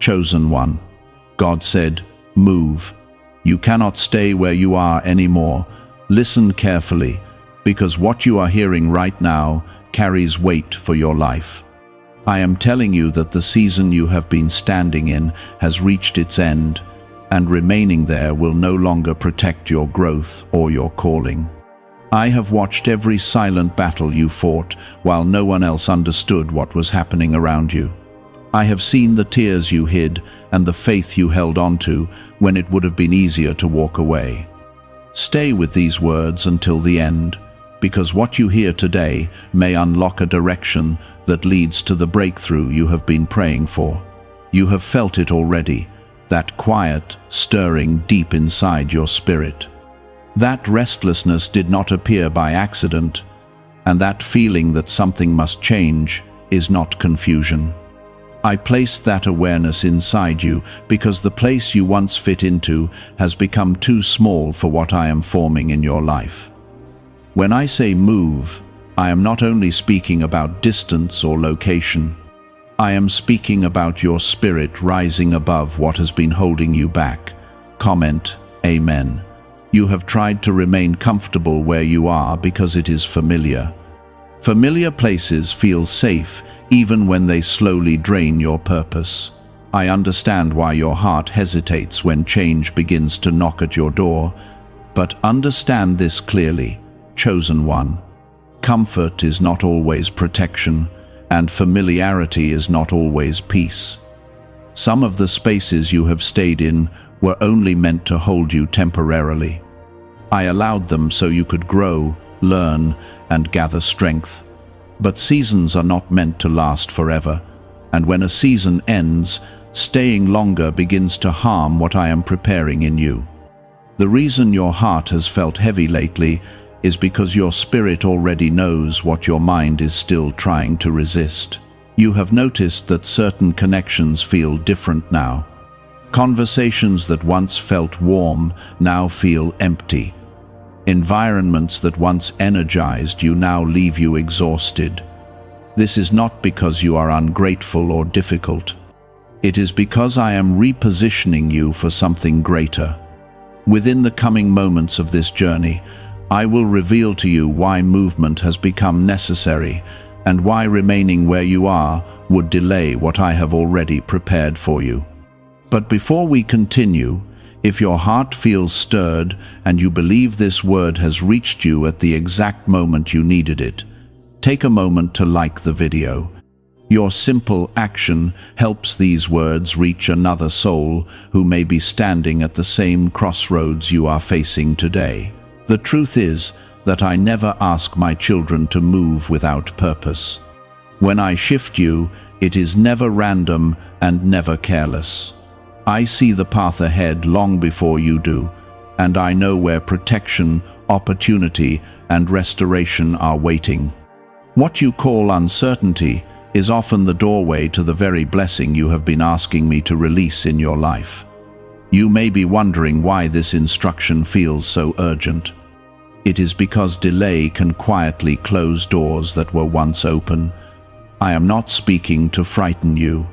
chosen one. God said, "Move. You cannot stay where you are anymore. Listen carefully, because what you are hearing right now carries weight for your life. I am telling you that the season you have been standing in has reached its end, and remaining there will no longer protect your growth or your calling. I have watched every silent battle you fought while no one else understood what was happening around you. I have seen the tears you hid and the faith you held onto when it would have been easier to walk away. Stay with these words until the end, because what you hear today may unlock a direction that leads to the breakthrough you have been praying for. You have felt it already, that quiet stirring deep inside your spirit. That restlessness did not appear by accident, and that feeling that something must change is not confusion. I placed that awareness inside you because the place you once fit into has become too small for what I am forming in your life. When I say move, I am not only speaking about distance or location. I am speaking about your spirit rising above what has been holding you back. Comment, Amen. You have tried to remain comfortable where you are because it is familiar. Familiar places feel safe even when they slowly drain your purpose. I understand why your heart hesitates when change begins to knock at your door, but understand this clearly, chosen one. Comfort is not always protection, and familiarity is not always peace. Some of the spaces you have stayed in were only meant to hold you temporarily. I allowed them so you could grow, learn, and gather strength. But seasons are not meant to last forever, and when a season ends, staying longer begins to harm what I am preparing in you. The reason your heart has felt heavy lately is because your spirit already knows what your mind is still trying to resist. You have noticed that certain connections feel different now. Conversations that once felt warm now feel empty. Environments that once energized you now leave you exhausted. This is not because you are ungrateful or difficult. It is because I am repositioning you for something greater. Within the coming moments of this journey, I will reveal to you why movement has become necessary and why remaining where you are would delay what I have already prepared for you. But before we continue, if your heart feels stirred and you believe this word has reached you at the exact moment you needed it, take a moment to like the video. Your simple action helps these words reach another soul who may be standing at the same crossroads you are facing today. The truth is that I never ask my children to move without purpose. When I shift you, it is never random and never careless. I see the path ahead long before you do, and I know where protection, opportunity, and restoration are waiting. What you call uncertainty is often the doorway to the very blessing you have been asking me to release in your life. You may be wondering why this instruction feels so urgent. It is because delay can quietly close doors that were once open. I am not speaking to frighten you.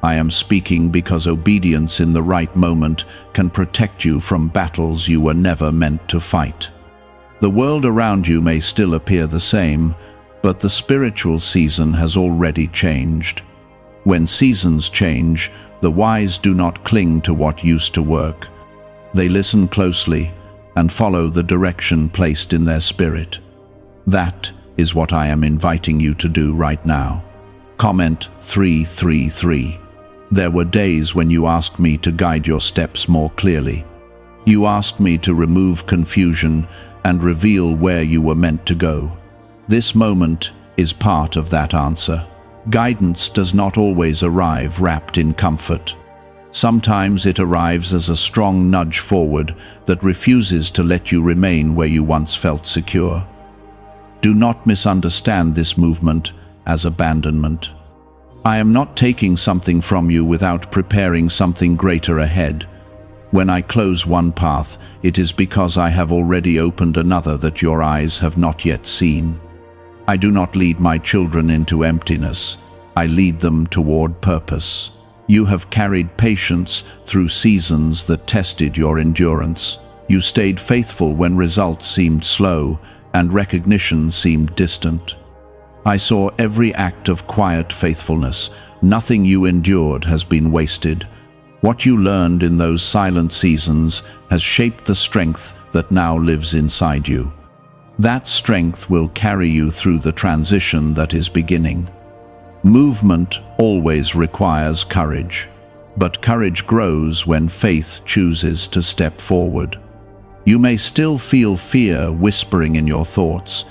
I am speaking because obedience in the right moment can protect you from battles you were never meant to fight. The world around you may still appear the same, but the spiritual season has already changed. When seasons change, the wise do not cling to what used to work. They listen closely and follow the direction placed in their spirit. That is what I am inviting you to do right now. Comment 333. There were days when you asked me to guide your steps more clearly. You asked me to remove confusion and reveal where you were meant to go. This moment is part of that answer. Guidance does not always arrive wrapped in comfort. Sometimes it arrives as a strong nudge forward that refuses to let you remain where you once felt secure. Do not misunderstand this movement as abandonment. I am not taking something from you without preparing something greater ahead. When I close one path, it is because I have already opened another that your eyes have not yet seen. I do not lead my children into emptiness. I lead them toward purpose. You have carried patience through seasons that tested your endurance. You stayed faithful when results seemed slow and recognition seemed distant. I saw every act of quiet faithfulness. Nothing you endured has been wasted. What you learned in those silent seasons has shaped the strength that now lives inside you. That strength will carry you through the transition that is beginning. Movement always requires courage, but courage grows when faith chooses to step forward. You may still feel fear whispering in your thoughts.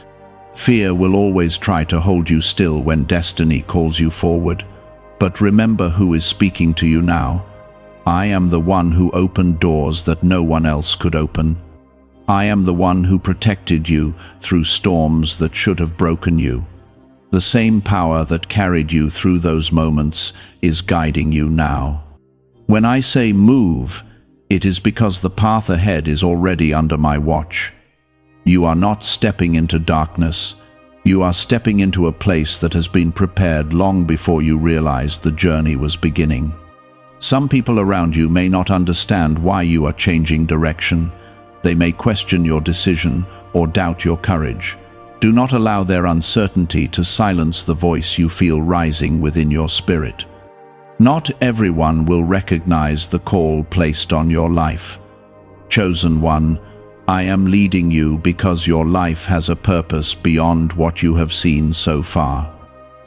Fear will always try to hold you still when destiny calls you forward. But remember who is speaking to you now. I am the one who opened doors that no one else could open. I am the one who protected you through storms that should have broken you. The same power that carried you through those moments is guiding you now. When I say move, it is because the path ahead is already under my watch. You are not stepping into darkness. You are stepping into a place that has been prepared long before you realized the journey was beginning. Some people around you may not understand why you are changing direction. They may question your decision or doubt your courage. Do not allow their uncertainty to silence the voice you feel rising within your spirit. Not everyone will recognize the call placed on your life. Chosen one, I am leading you because your life has a purpose beyond what you have seen so far.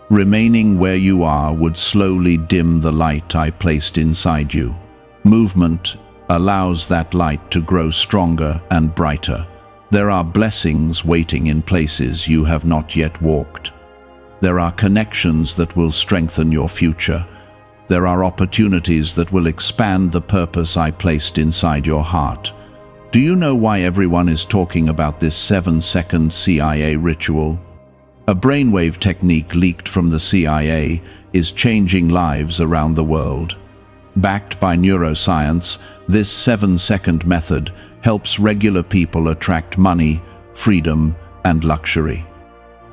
Remaining where you are would slowly dim the light I placed inside you. Movement allows that light to grow stronger and brighter. There are blessings waiting in places you have not yet walked. There are connections that will strengthen your future. There are opportunities that will expand the purpose I placed inside your heart. Do you know why everyone is talking about this 7-second CIA ritual? A brainwave technique leaked from the CIA is changing lives around the world. Backed by neuroscience, this 7-second method helps regular people attract money, freedom, and luxury.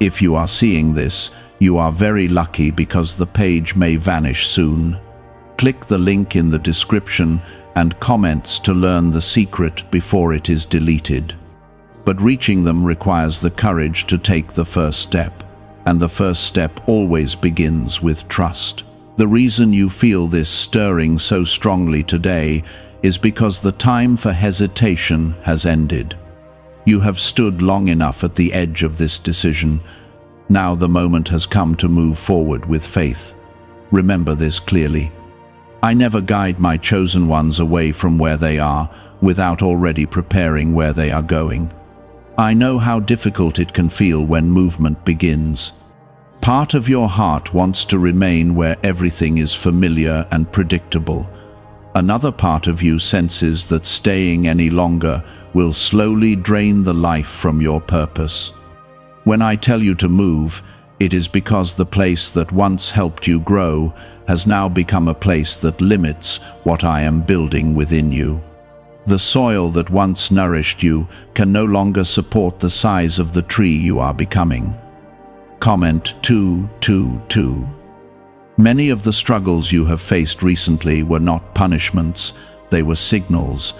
If you are seeing this, you are very lucky because the page may vanish soon. Click the link in the description and comments to learn the secret before it is deleted. But reaching them requires the courage to take the first step, and the first step always begins with trust. The reason you feel this stirring so strongly today is because the time for hesitation has ended. You have stood long enough at the edge of this decision. Now the moment has come to move forward with faith. Remember this clearly. I never guide my chosen ones away from where they are without already preparing where they are going. I know how difficult it can feel when movement begins. Part of your heart wants to remain where everything is familiar and predictable. Another part of you senses that staying any longer will slowly drain the life from your purpose. When I tell you to move, it is because the place that once helped you grow has now become a place that limits what I am building within you. The soil that once nourished you can no longer support the size of the tree you are becoming. Comment 222. Many of the struggles you have faced recently were not punishments, they were signals.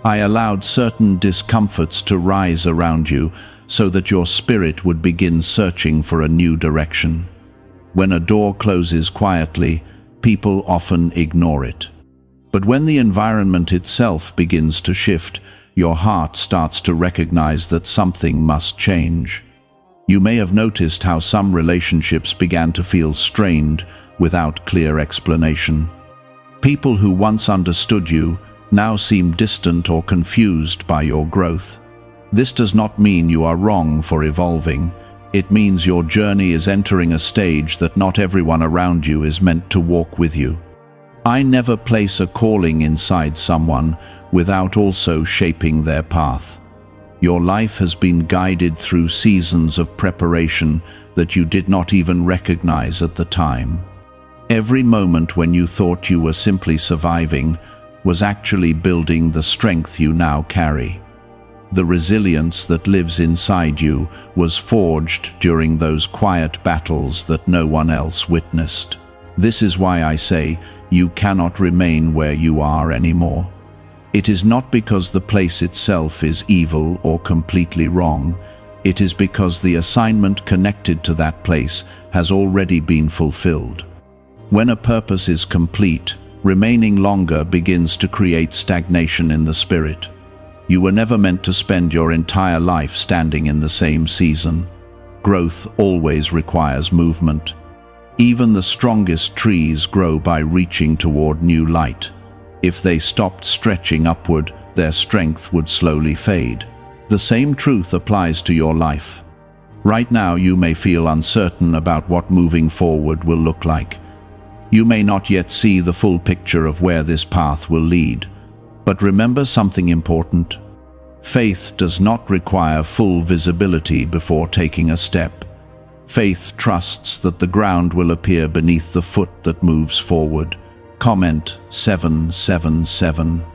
I allowed certain discomforts to rise around you so that your spirit would begin searching for a new direction. When a door closes quietly, people often ignore it. But when the environment itself begins to shift, your heart starts to recognize that something must change. You may have noticed how some relationships began to feel strained without clear explanation. People who once understood you now seem distant or confused by your growth. This does not mean you are wrong for evolving. It means your journey is entering a stage that not everyone around you is meant to walk with you. I never place a calling inside someone without also shaping their path. Your life has been guided through seasons of preparation that you did not even recognize at the time. Every moment when you thought you were simply surviving was actually building the strength you now carry. The resilience that lives inside you was forged during those quiet battles that no one else witnessed. This is why I say you cannot remain where you are anymore. It is not because the place itself is evil or completely wrong. It is because the assignment connected to that place has already been fulfilled. When a purpose is complete, remaining longer begins to create stagnation in the spirit. You were never meant to spend your entire life standing in the same season. Growth always requires movement. Even the strongest trees grow by reaching toward new light. If they stopped stretching upward, their strength would slowly fade. The same truth applies to your life. Right now you may feel uncertain about what moving forward will look like. You may not yet see the full picture of where this path will lead. But remember something important. Faith does not require full visibility before taking a step. Faith trusts that the ground will appear beneath the foot that moves forward. Comment 777.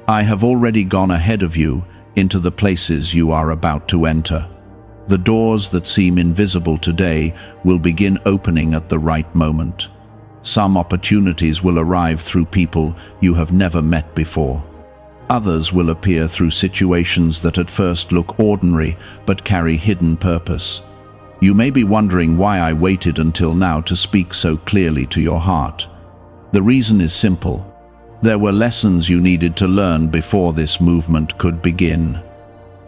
I have already gone ahead of you into the places you are about to enter. The doors that seem invisible today will begin opening at the right moment. Some opportunities will arrive through people you have never met before. Others will appear through situations that at first look ordinary but carry hidden purpose. You may be wondering why I waited until now to speak so clearly to your heart. The reason is simple. There were lessons you needed to learn before this movement could begin.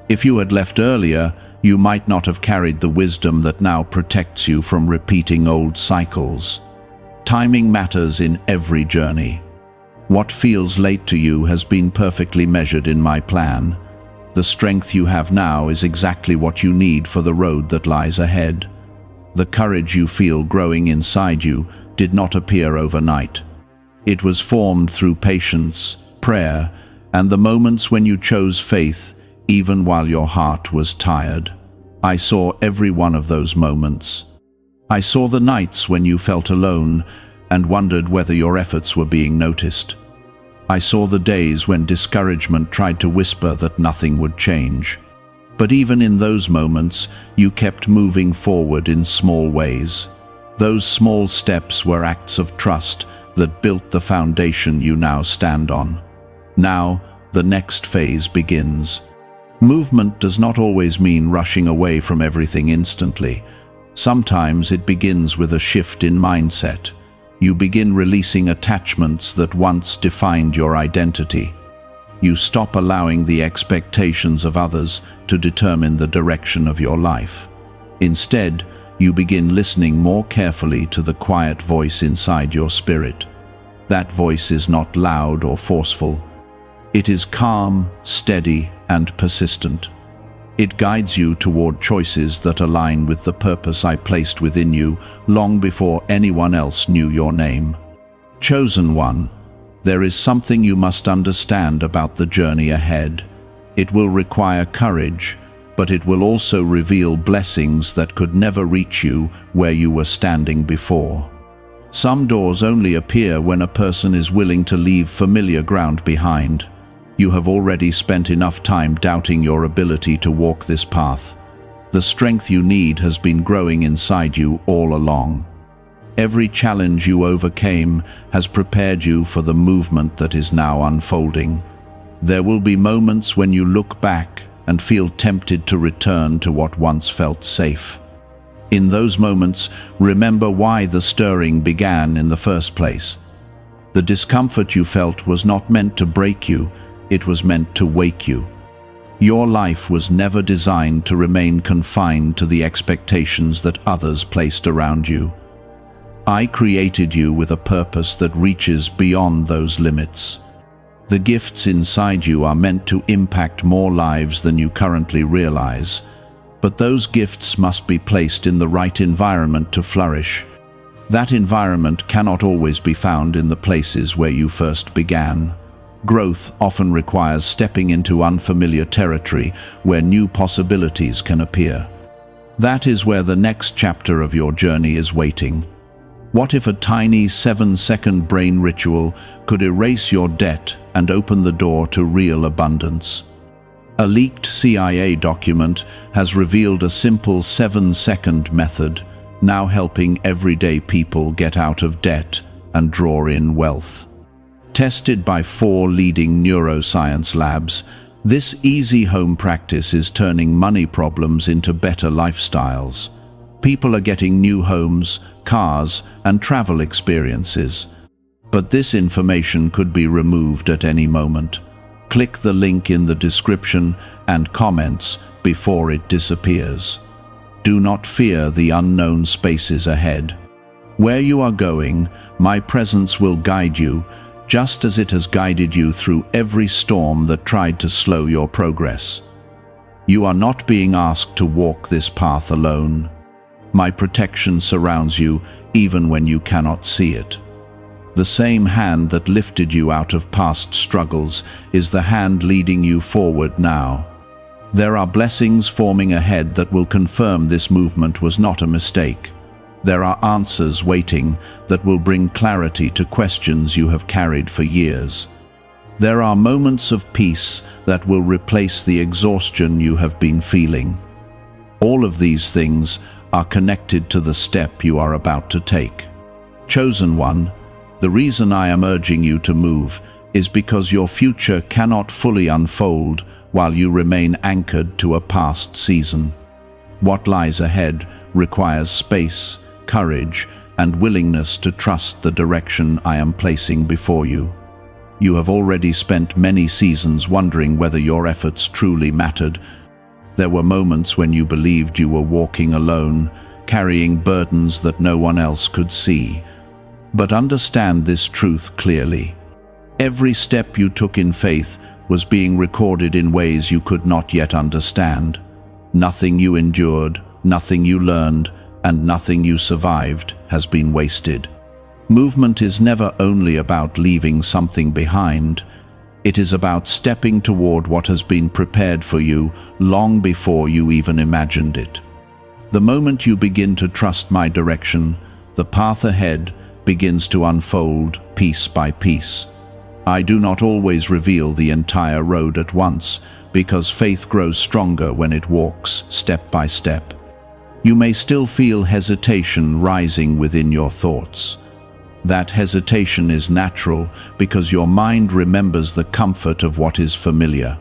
If you had left earlier, you might not have carried the wisdom that now protects you from repeating old cycles. Timing matters in every journey. What feels late to you has been perfectly measured in my plan. The strength you have now is exactly what you need for the road that lies ahead. The courage you feel growing inside you did not appear overnight. It was formed through patience, prayer, and the moments when you chose faith, even while your heart was tired. I saw every one of those moments. I saw the nights when you felt alone and wondered whether your efforts were being noticed. I saw the days when discouragement tried to whisper that nothing would change. But even in those moments, you kept moving forward in small ways. Those small steps were acts of trust that built the foundation you now stand on. Now, the next phase begins. Movement does not always mean rushing away from everything instantly. Sometimes it begins with a shift in mindset. You begin releasing attachments that once defined your identity. You stop allowing the expectations of others to determine the direction of your life. Instead, you begin listening more carefully to the quiet voice inside your spirit. That voice is not loud or forceful. It is calm, steady, and persistent. It guides you toward choices that align with the purpose I placed within you long before anyone else knew your name. Chosen one, there is something you must understand about the journey ahead. It will require courage, but it will also reveal blessings that could never reach you where you were standing before. Some doors only appear when a person is willing to leave familiar ground behind. You have already spent enough time doubting your ability to walk this path. The strength you need has been growing inside you all along. Every challenge you overcame has prepared you for the movement that is now unfolding. There will be moments when you look back and feel tempted to return to what once felt safe. In those moments, remember why the stirring began in the first place. The discomfort you felt was not meant to break you, it was meant to wake you. Your life was never designed to remain confined to the expectations that others placed around you. I created you with a purpose that reaches beyond those limits. The gifts inside you are meant to impact more lives than you currently realize, but those gifts must be placed in the right environment to flourish. That environment cannot always be found in the places where you first began. Growth often requires stepping into unfamiliar territory where new possibilities can appear. That is where the next chapter of your journey is waiting. What if a tiny 7-second brain ritual could erase your debt and open the door to real abundance? A leaked CIA document has revealed a simple 7-second method, now helping everyday people get out of debt and draw in wealth. Tested by 4 leading neuroscience labs, this easy home practice is turning money problems into better lifestyles. People are getting new homes, cars, and travel experiences. But this information could be removed at any moment. Click the link in the description and comments before it disappears. Do not fear the unknown spaces ahead. Where you are going, my presence will guide you, just as it has guided you through every storm that tried to slow your progress. You are not being asked to walk this path alone. My protection surrounds you even when you cannot see it. The same hand that lifted you out of past struggles is the hand leading you forward now. There are blessings forming ahead that will confirm this movement was not a mistake. There are answers waiting that will bring clarity to questions you have carried for years. There are moments of peace that will replace the exhaustion you have been feeling. All of these things are connected to the step you are about to take. Chosen one, the reason I am urging you to move is because your future cannot fully unfold while you remain anchored to a past season. What lies ahead requires space, courage, and willingness to trust the direction I am placing before you. You have already spent many seasons wondering whether your efforts truly mattered. There were moments when you believed you were walking alone, carrying burdens that no one else could see. But understand this truth clearly. Every step you took in faith was being recorded in ways you could not yet understand. Nothing you endured, nothing you learned, and nothing you survived has been wasted. Movement is never only about leaving something behind. It is about stepping toward what has been prepared for you long before you even imagined it. The moment you begin to trust my direction, the path ahead begins to unfold piece by piece. I do not always reveal the entire road at once, because faith grows stronger when it walks step by step. You may still feel hesitation rising within your thoughts. That hesitation is natural because your mind remembers the comfort of what is familiar.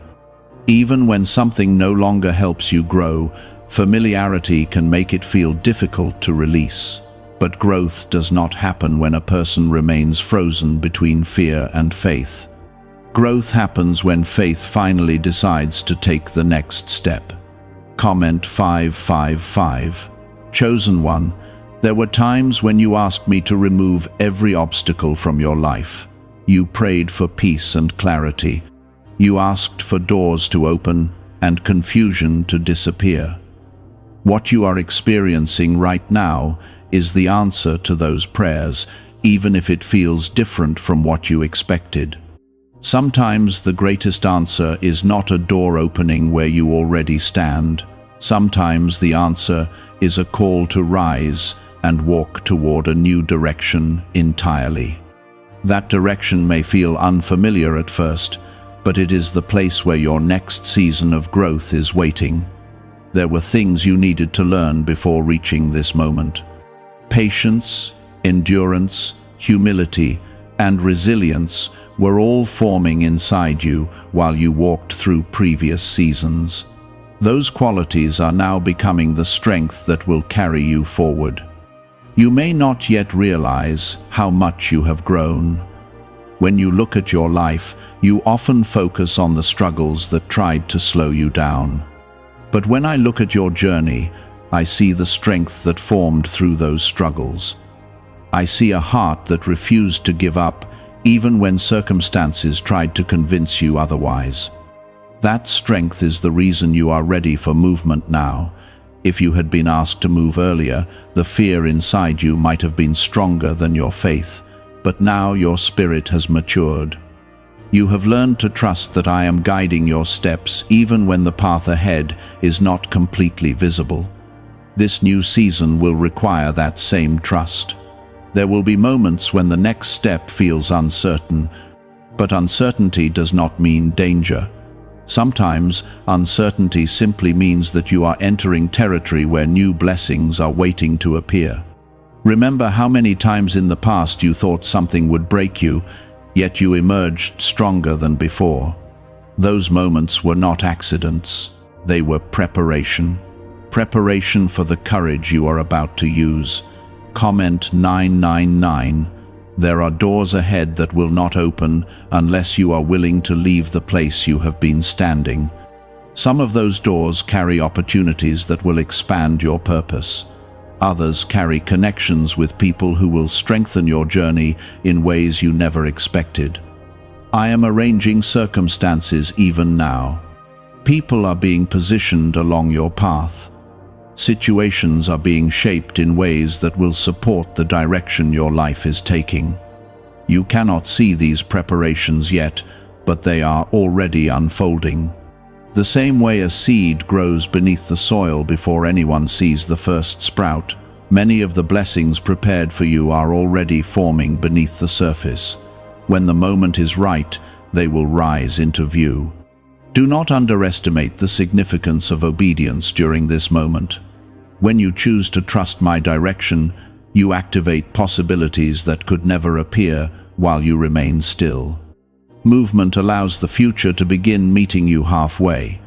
Even when something no longer helps you grow, familiarity can make it feel difficult to release. But growth does not happen when a person remains frozen between fear and faith. Growth happens when faith finally decides to take the next step. Comment 555. Chosen one, there were times when you asked me to remove every obstacle from your life. You prayed for peace and clarity. You asked for doors to open and confusion to disappear. What you are experiencing right now is the answer to those prayers, even if it feels different from what you expected. Sometimes the greatest answer is not a door opening where you already stand. Sometimes the answer is a call to rise and walk toward a new direction entirely. That direction may feel unfamiliar at first, but it is the place where your next season of growth is waiting. There were things you needed to learn before reaching this moment. Patience, endurance, humility, and resilience were all forming inside you while you walked through previous seasons. Those qualities are now becoming the strength that will carry you forward. You may not yet realize how much you have grown. When you look at your life, you often focus on the struggles that tried to slow you down. But when I look at your journey, I see the strength that formed through those struggles. I see a heart that refused to give up even when circumstances tried to convince you otherwise. That strength is the reason you are ready for movement now. If you had been asked to move earlier, the fear inside you might have been stronger than your faith, but now your spirit has matured. You have learned to trust that I am guiding your steps even when the path ahead is not completely visible. This new season will require that same trust. There will be moments when the next step feels uncertain, but uncertainty does not mean danger. Sometimes uncertainty simply means that you are entering territory where new blessings are waiting to appear. Remember how many times in the past you thought something would break you, yet you emerged stronger than before. Those moments were not accidents. They were preparation. Preparation for the courage you are about to use. Comment 999. There are doors ahead that will not open unless you are willing to leave the place you have been standing. Some of those doors carry opportunities that will expand your purpose. Others carry connections with people who will strengthen your journey in ways you never expected. I am arranging circumstances even now. People are being positioned along your path. Situations are being shaped in ways that will support the direction your life is taking. You cannot see these preparations yet, but they are already unfolding. The same way a seed grows beneath the soil before anyone sees the first sprout, many of the blessings prepared for you are already forming beneath the surface. When the moment is right, they will rise into view. Do not underestimate the significance of obedience during this moment. When you choose to trust my direction, you activate possibilities that could never appear while you remain still. Movement allows the future to begin meeting you halfway.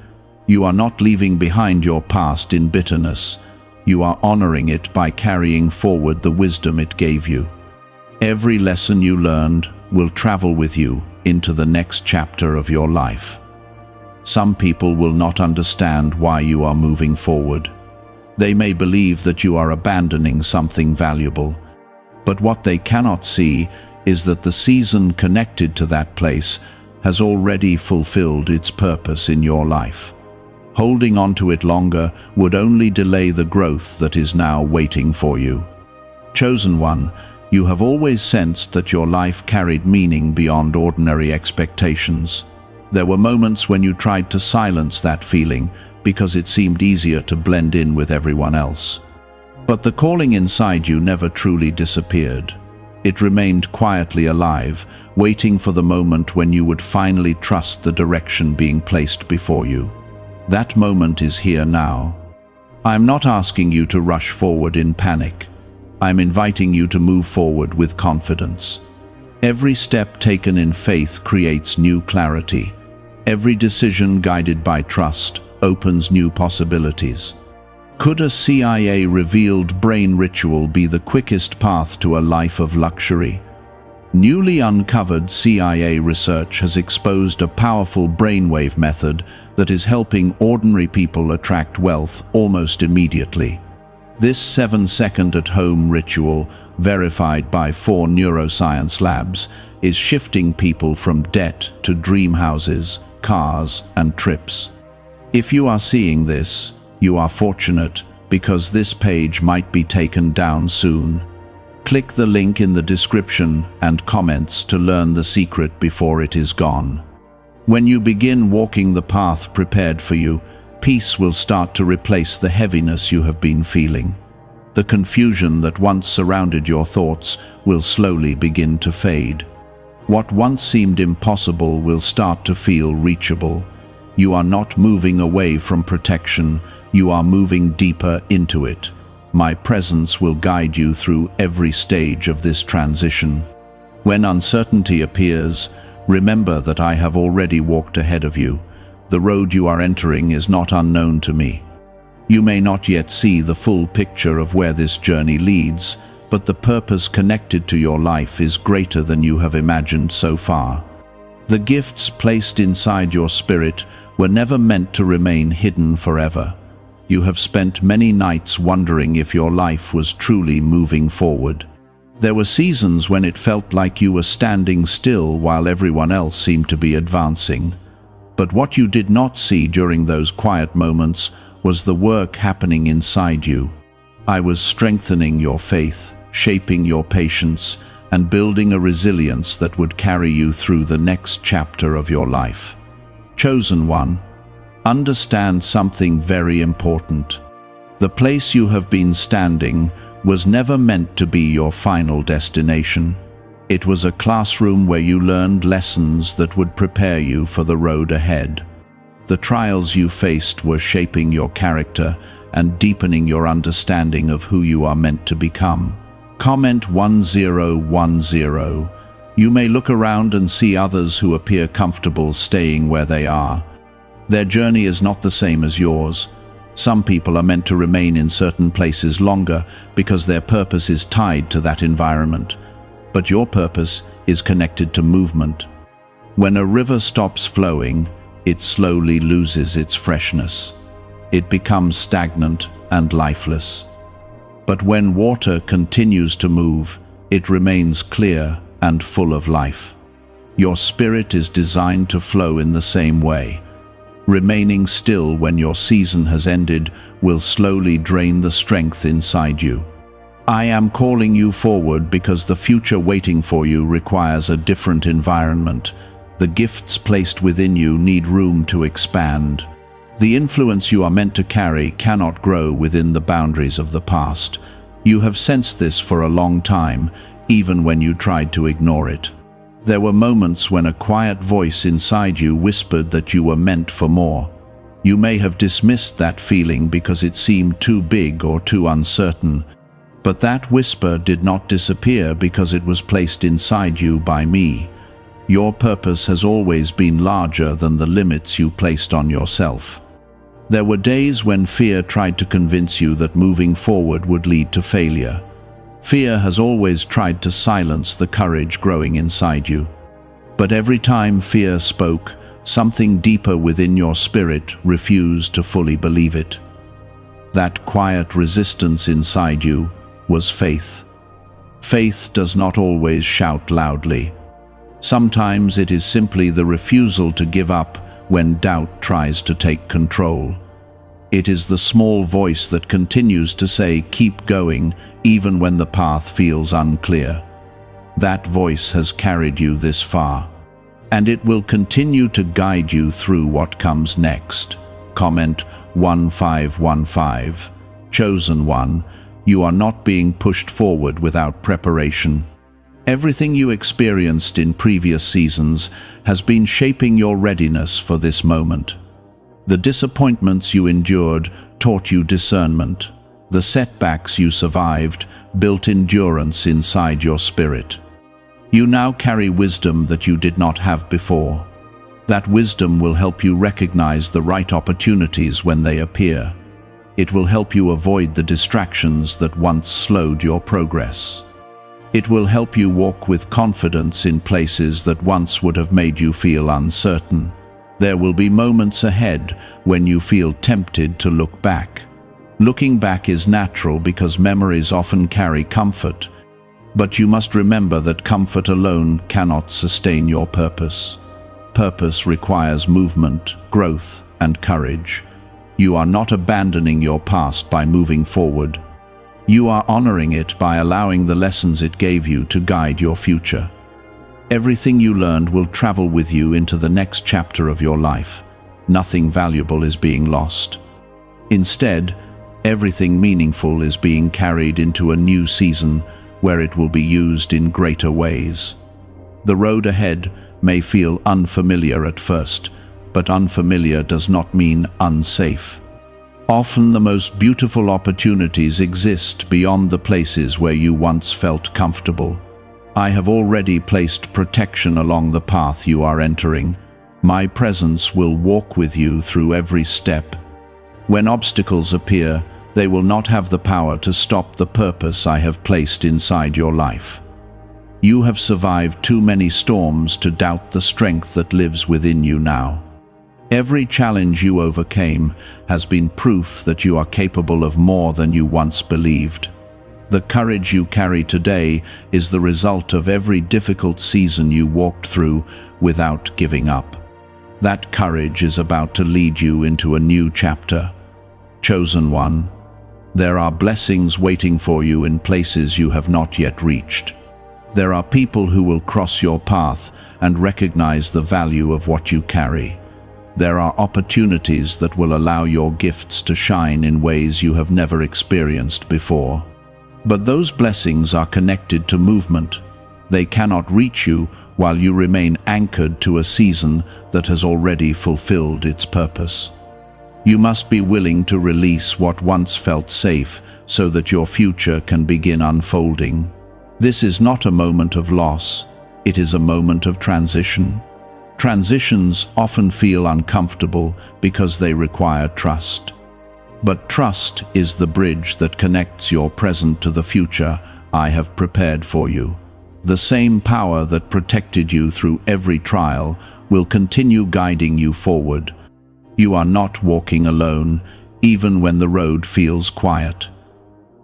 You are not leaving behind your past in bitterness. You are honoring it by carrying forward the wisdom it gave you. Every lesson you learned will travel with you into the next chapter of your life. Some people will not understand why you are moving forward. They may believe that you are abandoning something valuable, but what they cannot see is that the season connected to that place has already fulfilled its purpose in your life. Holding on to it longer would only delay the growth that is now waiting for you. Chosen one, you have always sensed that your life carried meaning beyond ordinary expectations. There were moments when you tried to silence that feeling because it seemed easier to blend in with everyone else. But the calling inside you never truly disappeared. It remained quietly alive, waiting for the moment when you would finally trust the direction being placed before you. That moment is here now. I'm not asking you to rush forward in panic. I'm inviting you to move forward with confidence. Every step taken in faith creates new clarity. Every decision guided by trust opens new possibilities. Could a CIA-revealed brain ritual be the quickest path to a life of luxury? Newly uncovered CIA research has exposed a powerful brainwave method that is helping ordinary people attract wealth almost immediately. This 7-second at-home ritual, verified by 4 neuroscience labs, is shifting people from debt to dream houses, cars, and trips. If you are seeing this, you are fortunate, because this page might be taken down soon. Click the link in the description and comments to learn the secret before it is gone. When you begin walking the path prepared for you, peace will start to replace the heaviness you have been feeling. The confusion that once surrounded your thoughts will slowly begin to fade. What once seemed impossible will start to feel reachable. You are not moving away from protection, you are moving deeper into it. My presence will guide you through every stage of this transition. When uncertainty appears, remember that I have already walked ahead of you. The road you are entering is not unknown to me. You may not yet see the full picture of where this journey leads, but the purpose connected to your life is greater than you have imagined so far. The gifts placed inside your spirit were never meant to remain hidden forever. You have spent many nights wondering if your life was truly moving forward. There were seasons when it felt like you were standing still while everyone else seemed to be advancing. But what you did not see during those quiet moments was the work happening inside you. I was strengthening your faith, shaping your patience, and building a resilience that would carry you through the next chapter of your life. Chosen one, understand something very important. The place you have been standing was never meant to be your final destination. It was a classroom where you learned lessons that would prepare you for the road ahead. The trials you faced were shaping your character and deepening your understanding of who you are meant to become. Comment 1010. You may look around and see others who appear comfortable staying where they are. Their journey is not the same as yours. Some people are meant to remain in certain places longer because their purpose is tied to that environment. But your purpose is connected to movement. When a river stops flowing, it slowly loses its freshness. It becomes stagnant and lifeless. But when water continues to move, it remains clear and full of life. Your spirit is designed to flow in the same way. Remaining still when your season has ended will slowly drain the strength inside you. I am calling you forward because the future waiting for you requires a different environment. The gifts placed within you need room to expand. The influence you are meant to carry cannot grow within the boundaries of the past. You have sensed this for a long time, even when you tried to ignore it. There were moments when a quiet voice inside you whispered that you were meant for more. You may have dismissed that feeling because it seemed too big or too uncertain, but that whisper did not disappear because it was placed inside you by me. Your purpose has always been larger than the limits you placed on yourself. There were days when fear tried to convince you that moving forward would lead to failure. Fear has always tried to silence the courage growing inside you. But every time fear spoke, something deeper within your spirit refused to fully believe it. That quiet resistance inside you was faith. Faith does not always shout loudly. Sometimes it is simply the refusal to give up when doubt tries to take control. It is the small voice that continues to say, "Keep going," even when the path feels unclear. That voice has carried you this far, and it will continue to guide you through what comes next. Comment 1515. Chosen one, you are not being pushed forward without preparation. Everything you experienced in previous seasons has been shaping your readiness for this moment. The disappointments you endured taught you discernment. The setbacks you survived built endurance inside your spirit. You now carry wisdom that you did not have before. That wisdom will help you recognize the right opportunities when they appear. It will help you avoid the distractions that once slowed your progress. It will help you walk with confidence in places that once would have made you feel uncertain. There will be moments ahead when you feel tempted to look back. Looking back is natural because memories often carry comfort, but you must remember that comfort alone cannot sustain your purpose. Purpose requires movement, growth, and courage. You are not abandoning your past by moving forward. You are honoring it by allowing the lessons it gave you to guide your future. Everything you learned will travel with you into the next chapter of your life. Nothing valuable is being lost. Instead, everything meaningful is being carried into a new season where it will be used in greater ways. The road ahead may feel unfamiliar at first, but unfamiliar does not mean unsafe. Often the most beautiful opportunities exist beyond the places where you once felt comfortable. I have already placed protection along the path you are entering. My presence will walk with you through every step. When obstacles appear, they will not have the power to stop the purpose I have placed inside your life. You have survived too many storms to doubt the strength that lives within you now. Every challenge you overcame has been proof that you are capable of more than you once believed. The courage you carry today is the result of every difficult season you walked through without giving up. That courage is about to lead you into a new chapter. Chosen one, there are blessings waiting for you in places you have not yet reached. There are people who will cross your path and recognize the value of what you carry. There are opportunities that will allow your gifts to shine in ways you have never experienced before. But those blessings are connected to movement. They cannot reach you while you remain anchored to a season that has already fulfilled its purpose. You must be willing to release what once felt safe so that your future can begin unfolding. This is not a moment of loss, it is a moment of transition. Transitions often feel uncomfortable because they require trust. But trust is the bridge that connects your present to the future I have prepared for you. The same power that protected you through every trial will continue guiding you forward. You are not walking alone, even when the road feels quiet.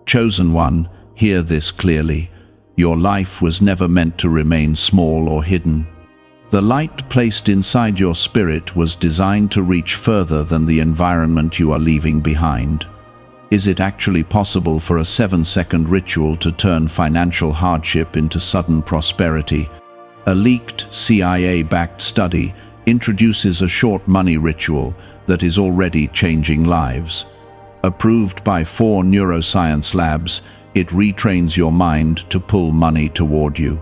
Chosen one, hear this clearly. Your life was never meant to remain small or hidden. The light placed inside your spirit was designed to reach further than the environment you are leaving behind. Is it actually possible for a 7-second ritual to turn financial hardship into sudden prosperity? A leaked CIA-backed study introduces a short money ritual that is already changing lives. Approved by 4 neuroscience labs, it retrains your mind to pull money toward you.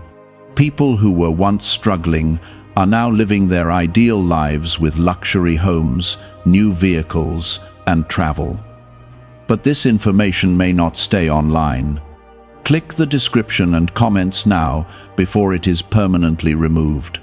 People who were once struggling are now living their ideal lives with luxury homes, new vehicles, and travel. But this information may not stay online. Click the description and comments now before it is permanently removed.